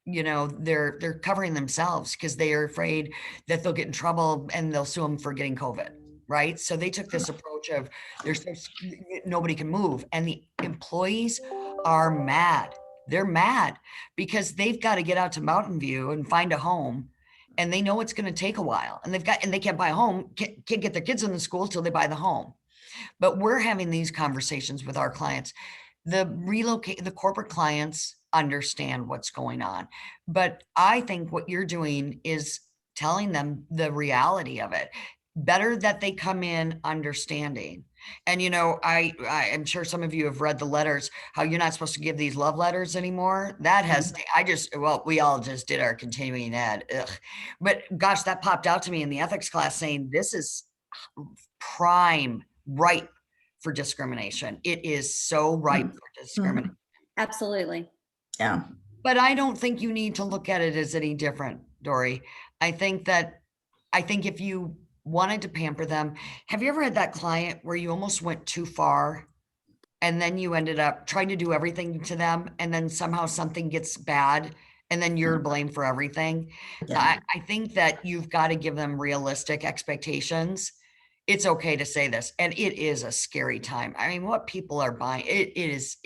they're covering themselves because they are afraid that they'll get in trouble and they'll sue them for getting COVID. Right. So they took this approach of nobody can move, and the employees are mad. they're mad because they've got to get out to Mountain View and find a home. And they know it's going to take a while, and they can't buy a home, can't get their kids in the school till they buy the home. But we're having these conversations with our clients. The corporate clients understand what's going on. But I think what you're doing is telling them the reality of it. Better that they come in understanding. And I'm sure some of you have read the letters, how you're not supposed to give these love letters anymore. That has, we all just did our continuing ed. Ugh. But gosh, that popped out to me in the ethics class saying this is prime ripe for discrimination. It is so ripe for discrimination. Absolutely. Yeah. But I don't think you need to look at it as any different, Dory. I think if you wanted to pamper them, have you ever had that client where you almost went too far and then you ended up trying to do everything to them and then somehow something gets bad and then you're blamed for everything? Yeah. I think that you've got to give them realistic expectations. It's okay to say this, and it is a scary time. I mean, what people are buying, it's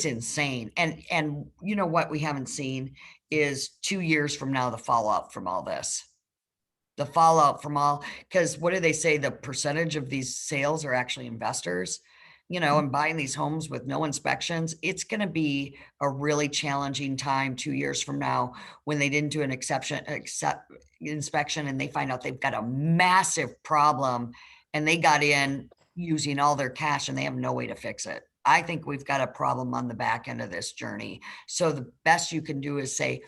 insane. And you know what we haven't seen is 2 years from now, the fallout from all this. The fallout from all, because what do they say? The percentage of these sales are actually investors, and buying these homes with no inspections. It's going to be a really challenging time 2 years from now when they didn't do an inspection and they find out they've got a massive problem and they got in using all their cash and they have no way to fix it. I think we've got a problem on the back end of this journey. So the best you can do is say,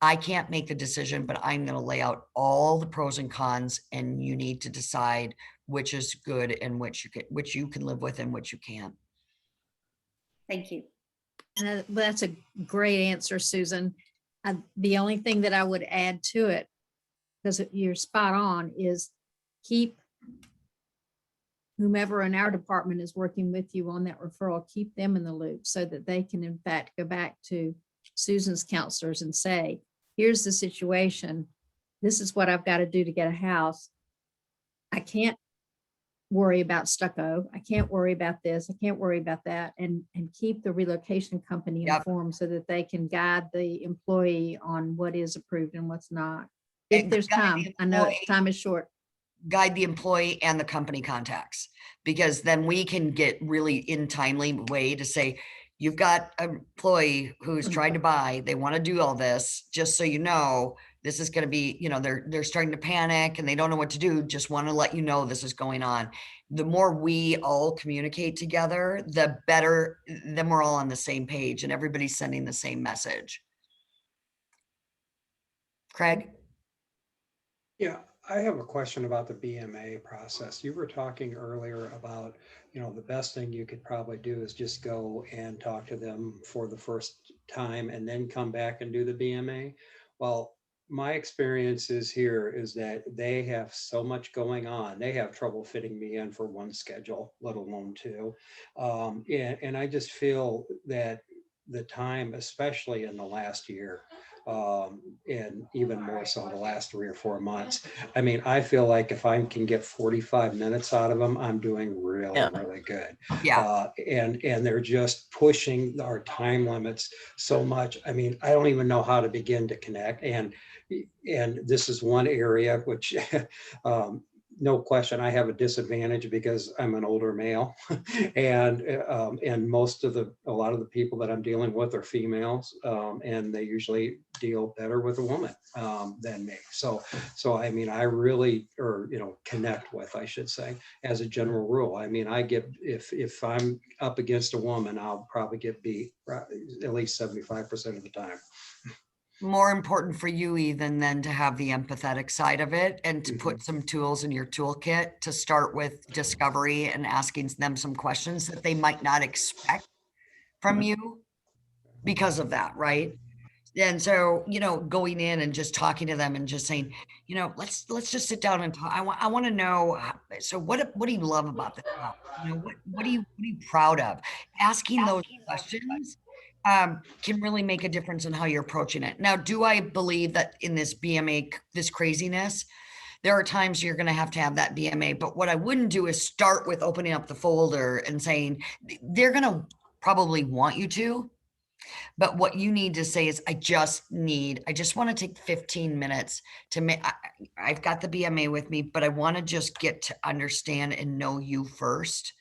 I can't make the decision, but I'm going to lay out all the pros and cons, and you need to decide which is good and which you can live with and which you can't. Thank you. And that's a great answer, Susan. The only thing that I would add to it, because you're spot on, is keep whomever in our department is working with you on that referral, keep them in the loop so that they can in fact go back to Susan's counselors and say, here's the situation. This is what I've got to do to get a house. I can't worry about stucco. I can't worry about this. I can't worry about that. And keep the relocation company informed so that they can guide the employee on what is approved and what's not. If there's time, I know time is short. Guide the employee and the company contacts, because then we can get really in timely way to say, you've got an employee who's trying to buy, they want to do all this, just so you know, this is going to be, they're starting to panic and they don't know what to do. Just want to let you know this is going on. The more we all communicate together, the better, then we're all on the same page and everybody's sending the same message. Craig? Yeah, I have a question about the BMA process. You were talking earlier about, the best thing you could probably do is just go and talk to them for the first time and then come back and do the BMA. Well, my experience is that they have so much going on. They have trouble fitting me in for one schedule, let alone two. And I just feel that the time, especially in the last year, and even more so the last 3 or 4 months. I mean, I feel like if I can get 45 minutes out of them, I'm doing really good. Yeah. And they're just pushing our time limits so much. I mean, I don't even know how to begin to connect. And this is one area which no question, I have a disadvantage because I'm an older male, and a lot of the people that I'm dealing with are females, and they usually deal better with a woman than me. So I mean, I really, connect with, I should say, as a general rule. I mean, I get, if I'm up against a woman, I'll probably get beat at least 75% of the time. More important for you even than to have the empathetic side of it and to put some tools in your toolkit to start with discovery and asking them some questions that they might not expect from you because of that, right? And so, going in and just talking to them and just saying, let's just sit down and talk. I want to know. So what do you love about this? What are you proud of? Asking those questions can really make a difference in how you're approaching it. Now, do I believe that in this BMA, this craziness, there are times you're going to have that BMA, but what I wouldn't do is start with opening up the folder and saying, they're going to probably want you to, But what you need to say is, I just want to take 15 minutes to make, I've got the BMA with me, but I want to just get to understand and know you first.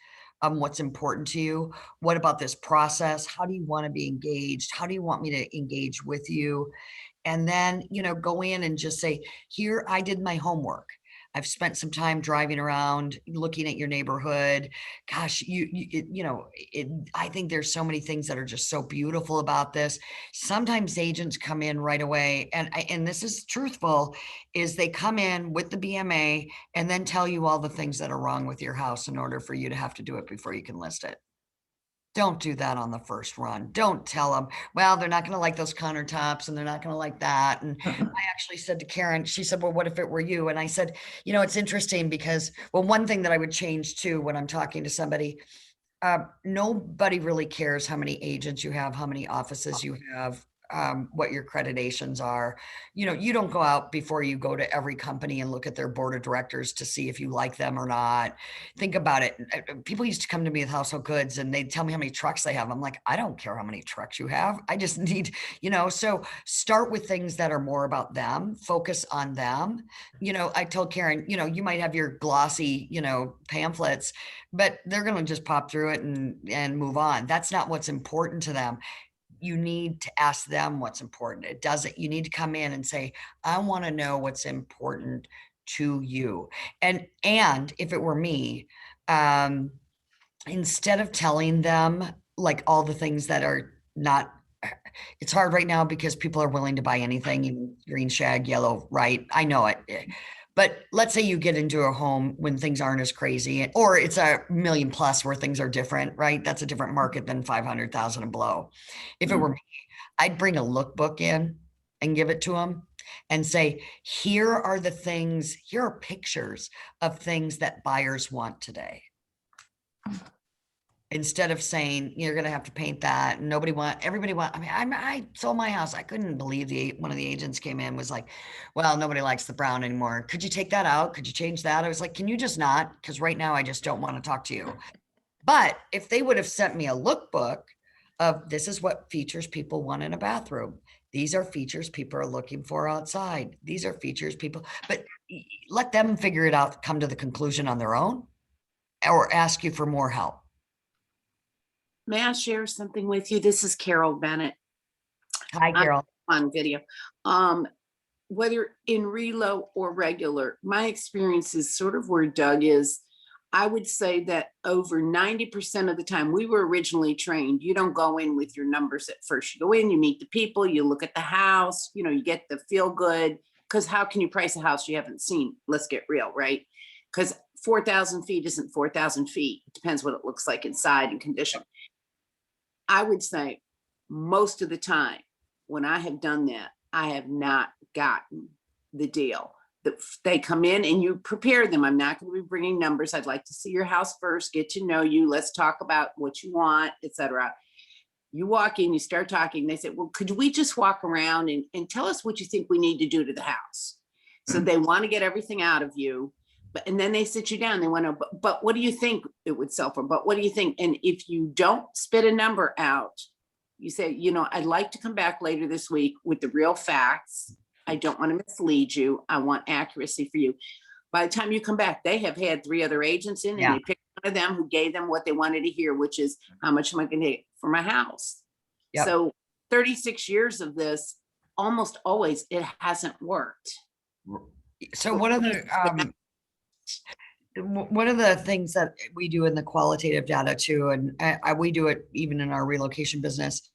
What's important to you? What about this process? How do you want to be engaged? How do you want me to engage with you? And then, go in and just say, here, I did my homework. I've spent some time driving around, looking at your neighborhood. Gosh, I think there's so many things that are just so beautiful about this. Sometimes agents come in right away, and this is truthful, is they come in with the BMA and then tell you all the things that are wrong with your house in order for you to have to do it before you can list it. Don't do that on the first run. Don't tell them, well, they're not going to like those countertops and they're not going to like that. And I actually said to Karen, she said, well, what if it were you? And I said, it's interesting because, well, one thing that I would change too, when I'm talking to somebody, nobody really cares how many agents you have, how many offices you have, what your accreditations are. You don't go out before you go to every company and look at their board of directors to see if you like them or not. Think about it. People used to come to me with household goods and they'd tell me how many trucks they have. I'm like, I don't care how many trucks you have. I just need, so start with things that are more about them, focus on them. I told Karen, you might have your glossy, pamphlets, but they're going to just pop through it and move on. That's not what's important to them. You need to ask them what's important. You need to come in and say, I want to know what's important to you. And if it were me, instead of telling them like all the things that are not, it's hard right now because people are willing to buy anything, even green shag, yellow, right? I know it. But let's say you get into a home when things aren't as crazy, or it's a million plus where things are different, right? That's a different market than 500,000 and below. If it were me, I'd bring a lookbook in and give it to them and say, here are pictures of things that buyers want today. Instead of saying, you're going to have to paint that. And I sold my house. I couldn't believe one of the agents came in, was like, well, nobody likes the brown anymore. Could you take that out? Could you change that? I was like, can you just not? Because right now I just don't want to talk to you. But if they would have sent me a lookbook of, this is what features people want in a bathroom. These are features people are looking for outside. These are features but let them figure it out, come to the conclusion on their own, or ask you for more help. May I share something with you? This is Carol Bennett. Hi, Carol. On video. Whether in relo or regular, my experience is sort of where Doug is. I would say that over 90% of the time, we were originally trained. You don't go in with your numbers at first. You go in, you meet the people, you look at the house, you get the feel good. Because how can you price a house you haven't seen? Let's get real, right? Because 4,000 feet isn't 4,000 feet. It depends what it looks like inside and condition. I would say most of the time when I have done that, I have not gotten the deal. They come in and you prepare them. I'm not going to be bringing numbers. I'd like to see your house first, get to know you. Let's talk about what you want, etc. You walk in, you start talking. They say, well, could we just walk around and tell us what you think we need to do to the house? So they want to get everything out of you. And then they sit you down. They want to, but what do you think it would sell for? But what do you think? And if you don't spit a number out, you say, I'd like to come back later this week with the real facts. I don't want to mislead you. I want accuracy for you. By the time you come back, they have had 3 other agents in, and they picked one of them who gave them what they wanted to hear, which is, how much am I going to get for my house? Yep. So 36 years of this, almost always it hasn't worked. So one of the things that we do in the qualitative data too, and we do it even in our relocation business,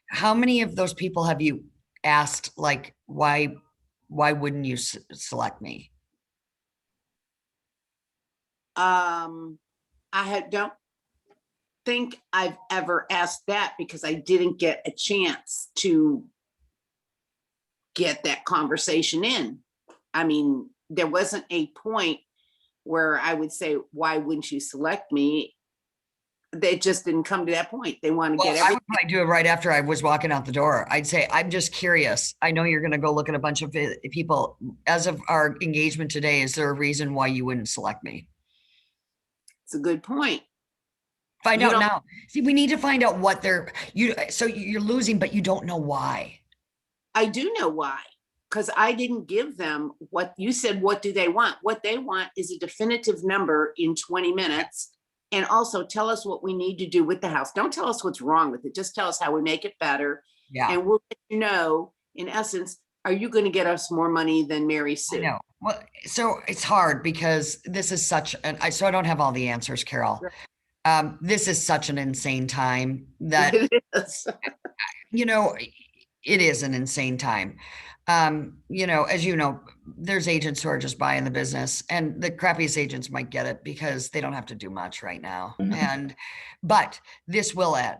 how many of those people have you asked, like, why wouldn't you select me? Don't think I've ever asked that, because I didn't get a chance to get that conversation in. I mean, there wasn't a point where I would say, why wouldn't you select me? They just didn't come to that point. They want to get everything. I would probably do it right after I was walking out the door. I'd say, I'm just curious. I know you're going to go look at a bunch of people. As of our engagement today, is there a reason why you wouldn't select me? It's a good point. Find You out don't- now. See, we need to find out what so you're losing, but you don't know why. I do know why, because I didn't give them what you said. What do they want? What they want is a definitive number in 20 minutes. And also tell us what we need to do with the house. Don't tell us what's wrong with it. Just tell us how we make it better. Yeah, And we'll let you know, in essence, are you going to get us more money than Mary I Sue? know. Well, so it's hard because this is such so I don't have all the answers, Carol. Sure. This is such an insane time that, It is. you know, it is an insane time. You know, as you know, there's agents who are just buying the business, and the crappiest agents might get it because they don't have to do much right now. But this will end.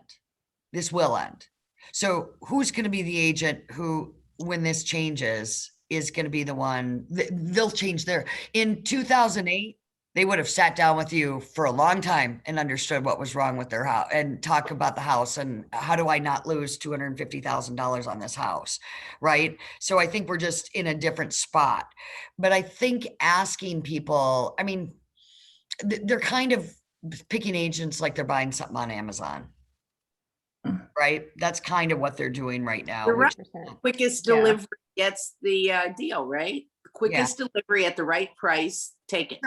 This will end. So who's going to be the agent who, when this changes, is going to be the one they'll change in 2008, they would have sat down with you for a long time and understood what was wrong with their house and talk about the house and how do I not lose $250,000 on this house, right? So I think we're just in a different spot. But I think asking people, I mean, they're kind of picking agents like they're buying something on Amazon, right? That's kind of what they're doing right now. You're right. 100%. Quickest Yeah. delivery gets the deal, right? The quickest delivery at the right price, take it.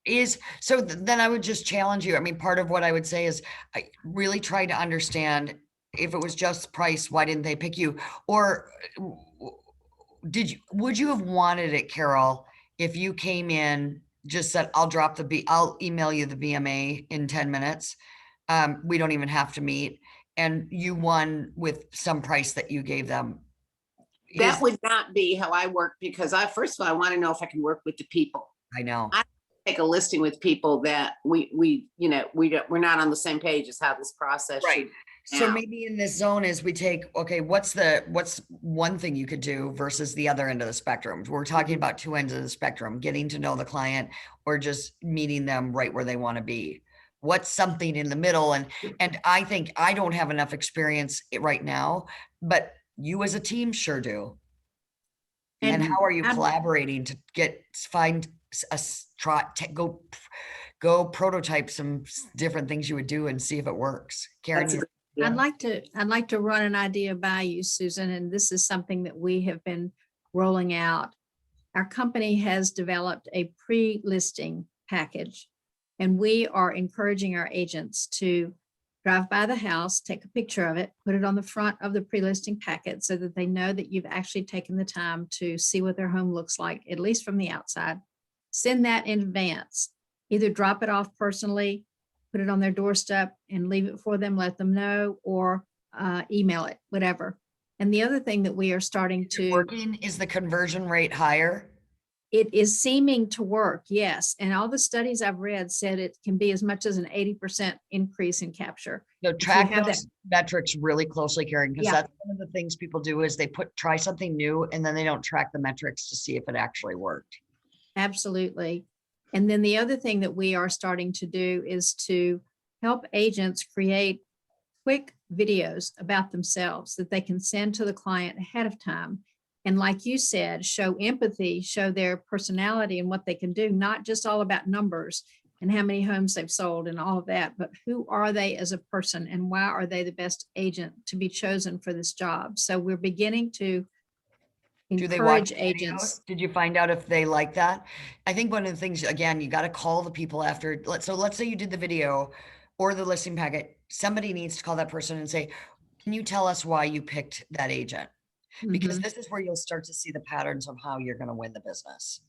Then I would just challenge you. I mean, part of what I would say is I really try to understand, if it was just price, why didn't they pick you? Or would you have wanted it, Carol, if you came in, just said, I'll email you the BMA in 10 minutes. We don't even have to meet, and you won with some price that you gave them. That would not be how I work, because first of all, I want to know if I can work with the people. I know. Take a listing with people that we're not on the same page as how this process Right. should. So now. maybe in this zone is we take, okay, what's one thing you could do versus the other end of the spectrum? We're talking about two ends of the spectrum, getting to know the client or just meeting them right where they want to be. What's something in the middle? And I think I don't have enough experience right now, but you as a team sure do. And how are you collaborating to go prototype some different things you would do and see if it works? Karen, Yeah. I'd like to run an idea by you, Susan, and this is something that we have been rolling out. Our company has developed a pre-listing package, and we are encouraging our agents to drive by the house, take a picture of it, put it on the front of the pre-listing packet so that they know that you've actually taken the time to see what their home looks like, at least from the outside. Send that in advance. Either drop it off personally, put it on their doorstep and leave it for them, let them know, or email it, whatever. And the other thing that we are starting to working, is the conversion rate higher? It is seeming to work, yes. And all the studies I've read said it can be as much as an 80% increase in capture. So track have those metrics really closely, Karen, because Yeah. that's one of the things people do is they try something new and then they don't track the metrics to see if it actually worked. Absolutely. And then the other thing that we are starting to do is to help agents create quick videos about themselves that they can send to the client ahead of time. And like you said, show empathy, show their personality and what they can do, not just all about numbers and how many homes they've sold and all of that, but who are they as a person and why are they the best agent to be chosen for this job? So we're beginning to Do they watch encourage agents. videos? Did you find out if they like that? I think one of the things, again, you got to call the people after. So let's say you did the video or the listing packet. Somebody needs to call that person and say, can you tell us why you picked that agent? Because Mhm. this is where you'll start to see the patterns of how you're going to win the business.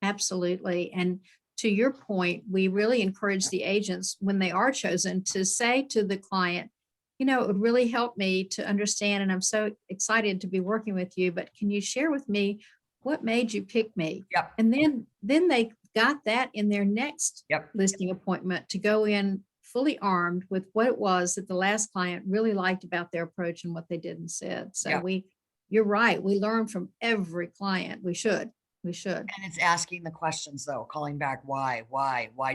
Absolutely. And to your point, we really encourage the agents when they are chosen to say to the client, you know, it would really help me to understand, and I'm so excited to be working with you, but can you share with me what made you pick me? Yep. And then they got that in their next Yep. listing appointment to go in fully armed with what it was that the last client really liked about their approach and what they did and said. So Yep. you're right. We learn from every client. We should. And it's asking the questions though, calling back, why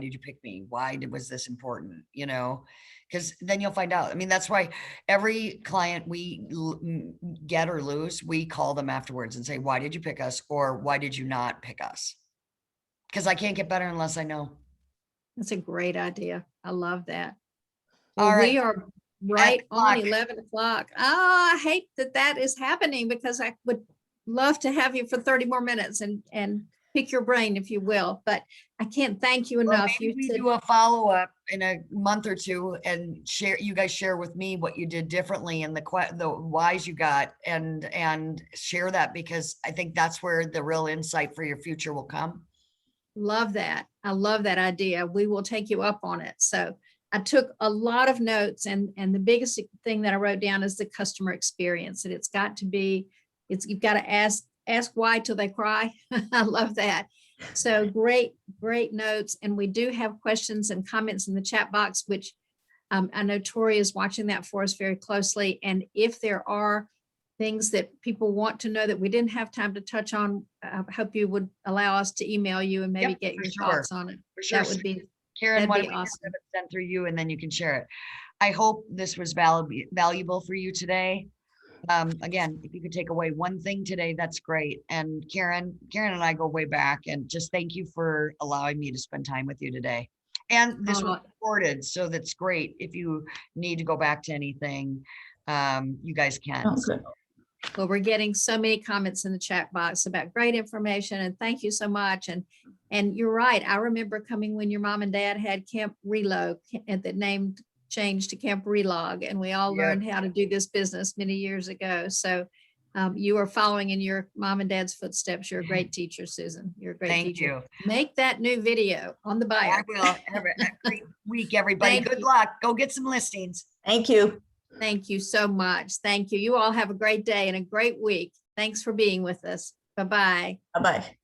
did you pick me? Was this important? You know, because then you'll find out. I mean, that's why every client we get or lose, we call them afterwards and say, why did you pick us? Or why did you not pick us? Because I can't get better unless I know. That's a great idea. I love that. Well, All right. we are right on o'clock. 11 o'clock. Oh, I hate that that is happening because I would love to have you for 30 more minutes and pick your brain, if you will, but I can't thank you Well, enough. maybe You we said, do a follow-up in a month or two and share, you guys share with me what you did differently and the whys you got and share that, because I think that's where the real insight for your future will come. love that. I love that idea. We will take you up on it. So I took a lot of notes and the biggest thing that I wrote down is the customer experience. And it's got to be, you've got to ask why till they cry. I love that. So great notes. And we do have questions and comments in the chat box, which I know Tori is watching that for us very closely. And if there are things that people want to know that we didn't have time to touch on, I hope you would allow us to email you and maybe Yep, get for your sure. thoughts on it. For sure. That would be, Karen, that'd why be don't we just awesome. have it sent through you and then you can share it. I hope this was valuable for you today. Again, if you could take away one thing today, that's great. And Karen and I go way back, and just thank you for allowing me to spend time with you today. And this was recorded, so that's great. If you need to go back to anything, you guys can. Okay. Well, we're getting so many comments in the chat box about great information, and thank you so much. And you're right. I remember coming when your mom and dad had Camp Relo, and the name changed to Camp Relog, and we all Yep. learned how to do this business many years ago. So you are following in your mom and dad's footsteps. You're a great teacher, Susan. You're a great Thank teacher. you. Make that new video on the I buyer. will. Have a great week, everybody. Thank Good you. luck. Go get some listings. Thank you. Thank you so much. Thank you. You all have a great day and a great week. Thanks for being with us. Bye-bye. Bye-bye.